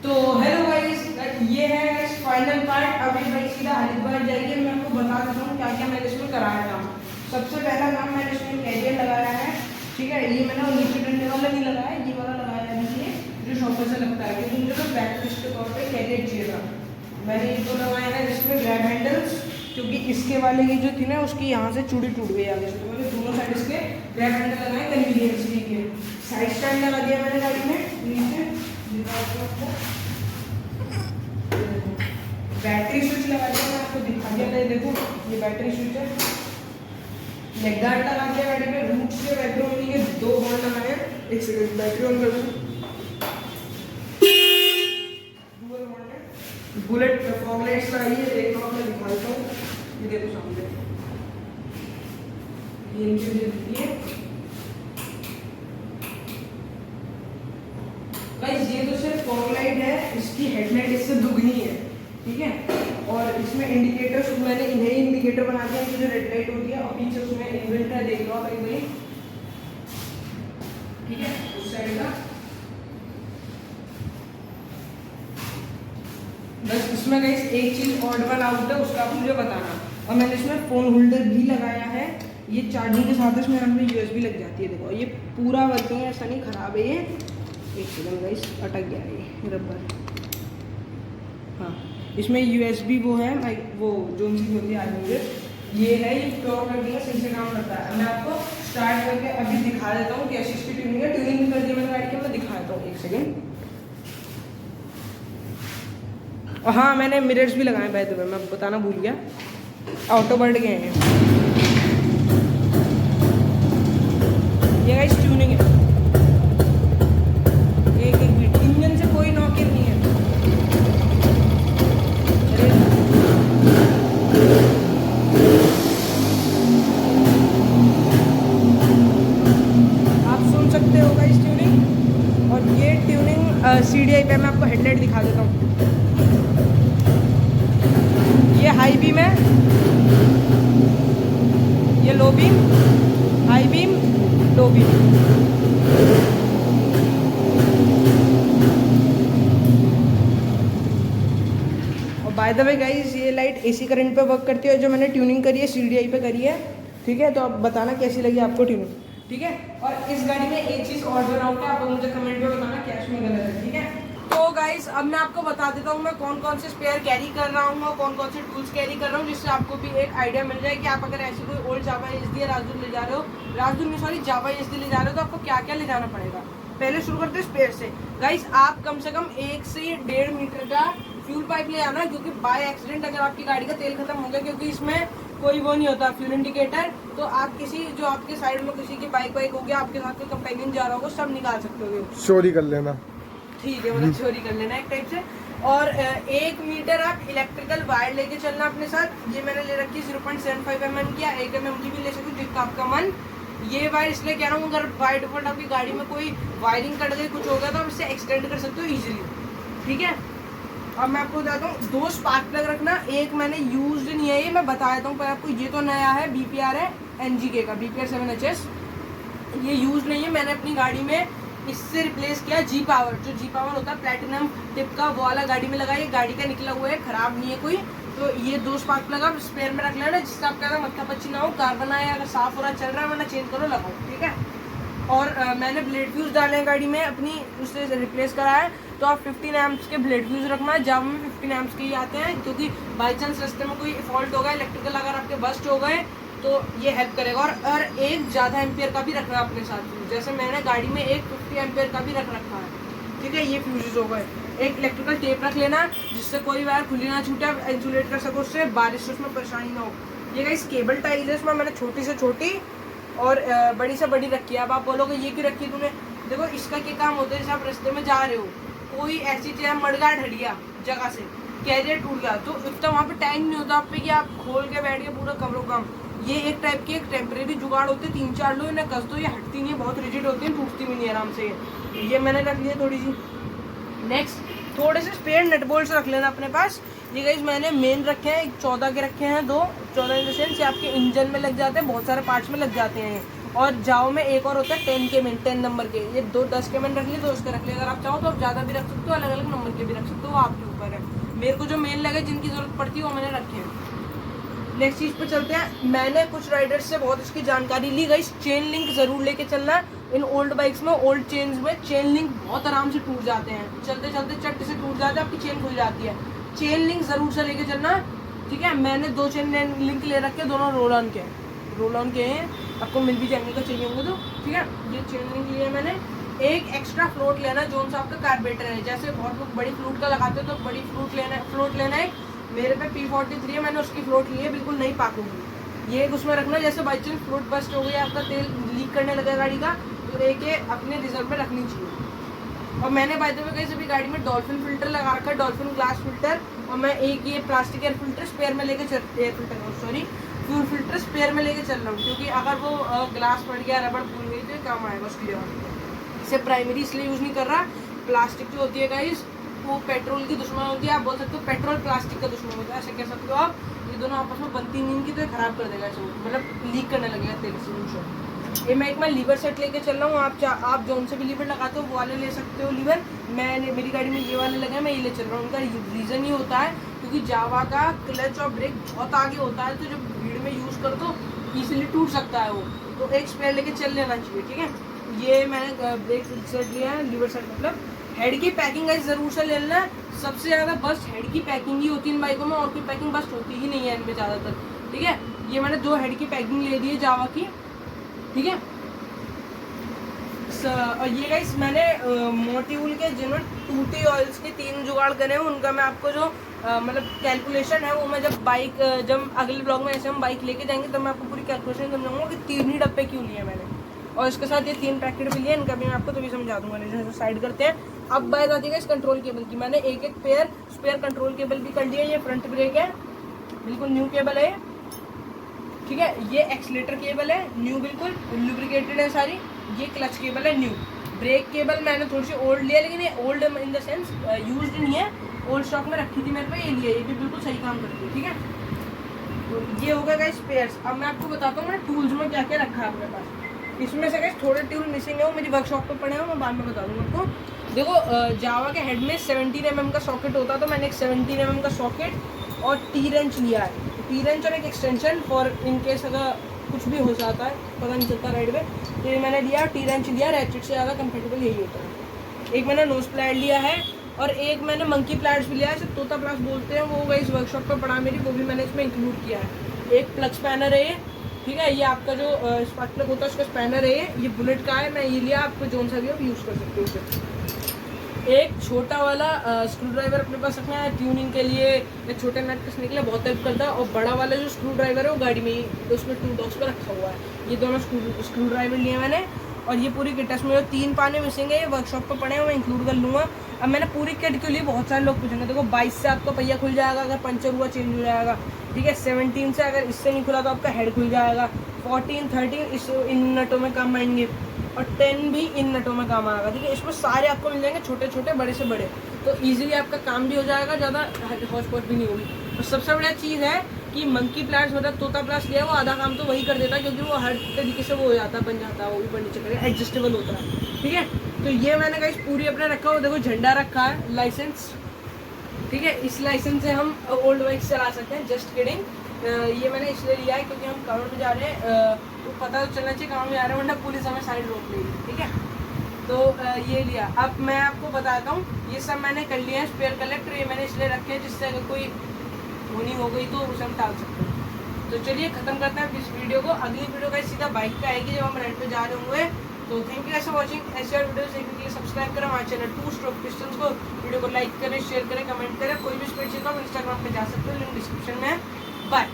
तो hello guys, ये है फाइनल पार्ट। अभी भाई सीधा हरिद्वार जाइए। मैं आपको बता देता हूँ क्या क्या मैंने इसमें कराया था। सबसे पहला काम मैंने इसमें कैरियर लगाया है, ठीक है। ये मैंने नीचे डंडे वाला नहीं लगाया, ये वाला लगाया है ये जो शॉपर से लगता है, क्योंकि मुझे तो बैक लिस्ट के तौर पर कैरियर चाहिए था। मैंने ये तो लगाया है इसमें ग्रैब हैंडल्स, क्योंकि इसके वाले की जो थी ना उसकी यहाँ से चूड़ी टूट गई आगे से, तो मैंने दोनों साइड इसके ग्रैब हैंडल लगाए कन्वीनियंस के लिए। साइड स्टैंड लगा दिया मैंने गाड़ी में नीचे। बैटरी स्विच लगा दिया, मैं आपको दिखा दिया था। देखो ये बैटरी स्विच है। लेग गार्ड लगा दिया गाड़ी में। रूट से बैटरी ऑन के 2 हॉर्न लगाए हैं। एक सेकंड, बैटरी ऑन कर दूं। डुअल हॉर्न है। बुलेट फॉग लाइट्स लगाई है, देख लो मैं दिखा देता हूँ। ये देखो सामने ये इनके गाइस, ये तो सिर्फ फॉग लाइट है, इसकी हेडलाइट इससे दुगनी है, ठीक है। और इसमें इंडिकेटर्स मैंने इन्हें इंडिकेटर बना दिया, जो रेड लाइट होती है, और पीछे उसमें इनबिल्ट है, देख लो आप एक बार, ठीक है। उस साइड का बस इसमें गाइस एक चीज ऑड वन आउट है, उसका आप मुझे बताना। और मैंने इसमें फोन होल्डर भी लगाया है। ये चार्जिंग के साथ इसमें हमें यूएसबी लग जाती है। देखो ये पूरा वर्किंग है, ऐसा नहीं खराब है ये। एक सेकंड गाइस, अटक गया ये रबर। हाँ, इसमें यूएसबी वो है, वो जो उनकी होती है मुझे ये है, ये प्योर वर्किंग है, सही से काम करता है। मैं आपको स्टार्ट करके अभी दिखा देता हूँ कैसी इसकी ट्यूनिंग है। ट्यूनिंग भी कर दी मैंने गाड़ी की, मैं दिखा देता हूँ एक सेकंड। और हाँ, मैंने मिरर्स भी लगाए बाय द वे, मैं बताना भूल गया, ऑटो बर्ड गए हैं। ये गाइस ट्यूनिंग है, एक एक बीट। इंजन से कोई नॉकिंग नहीं है। आप सुन सकते हो गाइस ट्यूनिंग। और ये ट्यूनिंग सीडीआई पे मैं आपको हेडलाइट दिखा देता हूँ। ये हाई बीम है, ये low beam, high beam, low beam. और बाय द वे गाइस, ये लाइट एसी करंट पे वर्क करती है, जो मैंने ट्यूनिंग करी है सीडीआई पे करी है, ठीक है। तो आप बताना कैसी लगी आपको ट्यूनिंग, ठीक है। और इस गाड़ी में एक चीज़ और बनाऊंगा, आप मुझे कमेंट में बताना क्या इसमें गलत है, ठीक है। तो गाइस, अब मैं आपको बता देता हूँ मैं कौन कौन से स्पेयर कैरी कर रहा हूँ और कौन कौन से टूल्स कैरी कर रहा हूँ, जिससे आपको भी एक आइडिया मिल जाए कि आप अगर ऐसी कोई ओल्ड जावा एसडी राजदूत ले जा रहे हो, राजदूत में सॉरी जावा एसडी ले जा रहे हो, तो आपको क्या क्या ले जाना पड़ेगा। पहले शुरू करते हैं स्पेयर से। गाइस, आप कम से कम 1 से 1.5 मीटर का फ्यूल पाइप ले आना, क्योंकि बाय एक्सीडेंट अगर आपकी गाड़ी का तेल खत्म हो गया, क्योंकि इसमें कोई वो नहीं होता फ्यूल इंडिकेटर, तो आप किसी जो आपके साइड में किसी की बाइक वाइक हो गया, आपके साथ कोई कंपेनियन जा रहा होगा, सब निकाल सकते हो, चोरी कर लेना, ठीक है, मतलब चोरी कर लेना एक टाइप से। और 1 मीटर आप इलेक्ट्रिकल वायर लेके चलना अपने साथ। ये मैंने ले रखी 0.75 mm की, 1 mm की भी ले सकते हो, जिसका आपका मन। ये वायर इसलिए कह रहा हूँ, अगर बाय डिफॉल्ट आपकी गाड़ी में कोई वायरिंग कट गई, कुछ हो गया, तो आप इससे एक्सटेंड कर सकते हो इजीली, ठीक है। अब मैं आपको बताता हूँ, 2 स्पार्क प्लग रखना। एक मैंने यूज नहीं है, ये मैं बता देता हूँ पर आपको। ये तो नया है, BPR है NGK का, BPR 7HS। ये यूज नहीं है, मैंने अपनी गाड़ी में इससे रिप्लेस किया G पावर। जो G पावर होता है प्लेटिनम टिप का, वो वाला गाड़ी में लगा। ये गाड़ी का निकला हुआ है, खराब नहीं है कोई। तो ये 2 स्पार्क प्लग आप स्पेयर में रख लेना, जिससे आपका मत्था पच्ची ना हो, कार्बन आए, अगर साफ हो रहा चल रहा है, वरना चेंज करो, लगाओ, ठीक है। और मैंने ब्लेड फ्यूज डाले हैं गाड़ी में अपनी, उससे रिप्लेस करा है। तो आप 15 एम्प्स के ब्लेड फ्यूज रखना है। जावा में 15 एम्प्स के ही आते हैं, क्योंकि बाई चांस रास्ते में कोई फॉल्ट होगा इलेक्ट्रिकल, अगर आपके बस्ट हो गए तो ये हेल्प करेगा। और एक ज़्यादा एम्पियर का भी रखना अपने साथ, जैसे मैंने गाड़ी में एक 50 एम्पियर का भी रख रखा है, ठीक है। ये फ्यूजेस हो गए। एक इलेक्ट्रिकल टेप रख लेना, जिससे कोई वायर खुली ना छूटे, आप इंसुलेट कर सको उससे, बारिश से उसमें परेशानी ना हो। ये गाइस केबल टाइज है, इसमें मैंने छोटी से छोटी और बड़ी से बड़ी रखी है। अब आप बोलोगे ये क्यों रखी तूने, देखो इसका क्या काम होता है। जैसे आप रास्ते में जा रहे हो, कोई ऐसी चीज़ मडगाड़ हट गया जगह से, कैरियर टूट गया, तो इतना वहाँ पे टाइम नहीं होता आप पे कि आप खोल के बैठ के पूरा कमरों कम। ये एक टाइप की एक टेम्परेरी जुगाड़ होती है, 3-4 लो इन्हें कस दो, ये हटती नहीं है, बहुत रिजिड होती है, टूटती भी नहीं आराम से। ये मैंने रख लिया थोड़ी सी। नेक्स्ट, थोड़े से स्पेयर नट बोल्ट्स रख लेना अपने पास। ये गाइस मैंने मेन रखे हैं, 14 के रखे हैं, 2 14 इन द सेंस आपके इंजन में लग जाते हैं, बहुत सारे पार्ट्स में लग जाते हैं। और जाओ में एक और होता है 10 के मेन, 10 नंबर के, ये 10 के मेन रख लिए तो उसके रख लिए। अगर आप चाहो तो आप ज़्यादा भी रख सकते हो, अलग अलग नंबर के भी रख सकते हो, वो आपके ऊपर है। मेरे को जो मेन लगे जिनकी ज़रूरत पड़ती है वो मैंने रखे हैं। नेक्स्ट चीज़ पे चलते हैं। मैंने कुछ राइडर्स से बहुत इसकी जानकारी ली गई। चेन लिंक ज़रूर लेके चलना है। इन ओल्ड बाइक्स में, ओल्ड चेन्स में चेन लिंक बहुत आराम से टूट जाते हैं, चलते चलते चट से टूट जाते हैं, आपकी चेन खुल जाती है। चेन लिंक ज़रूर से लेके चलना, ठीक है। मैंने 2 चेन लिंक ले रखे, दोनों रोल ऑन के हैं, आपको मिल भी जाएंगे तो चाहिए होंगे तो, ठीक है। ये चेन लिंक लिए मैंने। एक एक्स्ट्रा फ्लोट लेना जो सा आपका कार्बेटर है, जैसे बहुत लोग बड़ी फ्लूट का लगाते हो तो बड़ी फ्लोट लेना है। मेरे पे P43 है, मैंने उसकी फ्लोट ली है, बिल्कुल नहीं पाकूंगी। ये उसमें रखना, जैसे बाई चांस फ्लोट बस्ट हो गया, आपका तेल लीक करने लगा गाड़ी का, तो एक ये अपने रिजर्व में रखनी चाहिए। और मैंने बाय द वे कहीं सभी गाड़ी में डॉल्फिन फिल्टर लगा रखा है, डॉल्फिन ग्लास फिल्टर। और मैं एक ये प्लास्टिक एयर फिल्टर स्पेयर में लेके फ्यूल फिल्टर स्पेयर में लेके चल रहा हूँ, क्योंकि अगर वो ग्लास फट गया, रबड़ फूल गई तो काम आएगा उसकी जगह। इसे प्राइमरी इसलिए यूज़ नहीं कर रहा। प्लास्टिक जो होती है गाइस, वो पेट्रोल की दुश्मन होती है। आप बोल सकते हो पेट्रोल प्लास्टिक का दुश्मन होता है, ऐसे कह सकते हो आप। ये दोनों आपस में बनती नहीं इनकी, तो ये खराब कर देगा ऐसे, मतलब लीक करने लगेगा तेल से। ये मैं लीवर सेट लेके चल रहा हूँ। आप जौन से भी लीवर लगाते हो वो वाले ले सकते हो लीवर। मेरी गाड़ी में ये वाले लगे हैं, मैं ये ले चल रहा हूँ। उनका रीज़न ये होता है क्योंकि जावा का क्लच और ब्रेक बहुत आगे होता है, तो जब भीड़ में यूज़ कर दो ईजिली टूट सकता है वो, तो एक स्पेयर लेके चल लेना चाहिए, ठीक है। ये मैंने ब्रेक सेट लिया है, लीवर सेट मतलब। हेड की पैकिंग गाइस ज़रूर से ले लेना। सबसे ज़्यादा बस्ट हेड की पैकिंग ही होती है इन बाइकों में, और कोई पैकिंग बस्ट होती ही नहीं है इनमें ज़्यादातर, ठीक है। ये मैंने 2 हेड की पैकिंग ले ली है जावा की, ठीक है। और ये गाइस मैंने मोटिवल के जिन्होंने टूटी ऑयल्स के 3 जुगाड़ करे हैं, उनका मैं आपको जो मतलब कैलकुलेशन है वो मैं जब अगले ब्लॉग में ऐसे हम बाइक लेके जाएंगे तब मैं आपको पूरी कैलकुलेशन समझाऊंगा कि 3 ही डब्बे क्यों लिए मैंने, और इसके साथ ये 3 पैकेट भी लिए, इनका भी मैं आपको तभी समझा दूंगा। जैसे साइड करते हैं। अब बात आती है इस कंट्रोल केबल की। मैंने एक पेयर स्पेयर कंट्रोल केबल भी कर लिया। ये फ्रंट ब्रेक है, बिल्कुल न्यू केबल है, ठीक है। ये एक्सीलेटर केबल है, न्यू, बिल्कुल लुब्रिकेटेड है सारी। ये क्लच केबल है, न्यू। ब्रेक केबल मैंने थोड़ी सी ओल्ड लिया, लेकिन ये old in the sense used नहीं है, ओल्ड स्टॉक में रखी थी मेरे पे, ये लिया। ये भी बिल्कुल सही काम करती है, ठीक है। तो ये हो गया गाइस स्पेयर्स। अब मैं आपको बताता हूँ मैंने टूल्स में क्या क्या रखा है अपने पास। इसमें से गाइस थोड़े टूल मिसिंग है, वो मेरी वर्कशॉप पे पड़े हैं, मैं बाद में बता दूँगा आपको। देखो जावा के हेड में 17 mm का सॉकेट होता है, तो मैंने एक 17 mm का सॉकेट और टी रेंच लिया है। टी रेंच और एक एक्सटेंशन फॉर इन केस अगर कुछ भी हो जाता है, पता नहीं चलता राइड में, तो ये मैंने लिया। टी रेंच लिया, रैचेट से ज़्यादा कंफर्टेबल यही होता है। एक मैंने नोज प्लाइड लिया है, और एक मैंने मंकी प्लाइड्स भी लिया है, इसे तोता प्लास बोलते हैं, वो गाइस वर्कशॉप पर पड़ा मेरी, वो भी मैंने इसमें इंक्लूड किया है। एक प्लग स्पैनर है ये, ठीक है। ये आपका जो स्पार्क प्लग होता है उसका स्पैनर है ये बुलेट का है, मैं ये लिया। आपको जोन सा भी आप यूज़ कर सकते हो उसे। एक छोटा वाला स्क्रू ड्राइवर अपने पास रखना है ट्यूनिंग के लिए, या छोटे नट कसने के लिए बहुत हेल्प करता है। और बड़ा वाला जो स्क्रू ड्राइवर है वो गाड़ी में ही, तो उसमें टूल बॉक्स पर रखा हुआ है। ये दोनों स्क्रू ड्राइवर लिए मैंने। और ये पूरी किट, इसमें जो 3 पाने मिसिंग है, ये वर्कशॉप पर पड़े हैं, मैं इंक्लूड कर लूँगा। अब मैंने पूरी किट के लिए, बहुत सारे लोग पूछेंगे, देखो 22 से आपका पहिया खुल जाएगा, अगर पंचर हुआ चेंज हो जाएगा, ठीक है। 17 से अगर इससे नहीं खुला तो आपका हेड खुल जाएगा। 14, 13 इस इन नटों में काम आएंगे, और 10 भी इन नटों में काम आएगा, ठीक है। इसमें सारे आपको मिल जाएंगे, छोटे छोटे बड़े से बड़े, तो ईजिली आपका काम भी हो जाएगा, ज़्यादा हौच-पौच भी नहीं होगी। और सबसे बढ़िया चीज़ है कि मंकी प्लास मतलब तोता प्लास लिया, वो आधा काम तो वही कर देता है, क्योंकि वो हर तरीके से वो हो जाता है, बन जाता है, वो ऊपर नीचे करके एडजस्टेबल होता है, ठीक है। तो ये मैंने गाइस पूरी अपने रखा हुआ, देखो झंडा रखा है, लाइसेंस, ठीक है। इस लाइसेंस से हम ओल्ड बाइक चला सकते हैं, जस्ट किडिंग। ये मैंने इसलिए लिया है क्योंकि हम कांवड़ में जा रहे हैं, तो पता तो चलना चाहिए कांवड़ में जा रहे हैं, वरना पुलिस हमें साइड रोक लेगी, ठीक है। तो ये लिया। अब मैं आपको बताता हूँ, ये सब मैंने कर लिया है। स्पेयर कलेक्टर ये मैंने इसलिए रखे हैं जिससे अगर कोई होनी हो गई तो उसे हम टाल सकते हैं। तो चलिए ख़त्म करते हैं इस वीडियो को। अगली वीडियो का सीधा बाइक पे आएगी जब हम राइड पे जा रहे होंगे। तो थैंक यू फॉर वॉचिंग। ऐसे और वीडियो देखने के लिए सब्सक्राइब करें हमारे चैनल 2 स्ट्रोक पिस्टन्स को। वीडियो को लाइक करें, शेयर करें, कमेंट करें। कोई भी स्पीड चाहिए तो आप इंस्टाग्राम पे जा सकते हो, लिंक डिस्क्रिप्शन में है। बाय।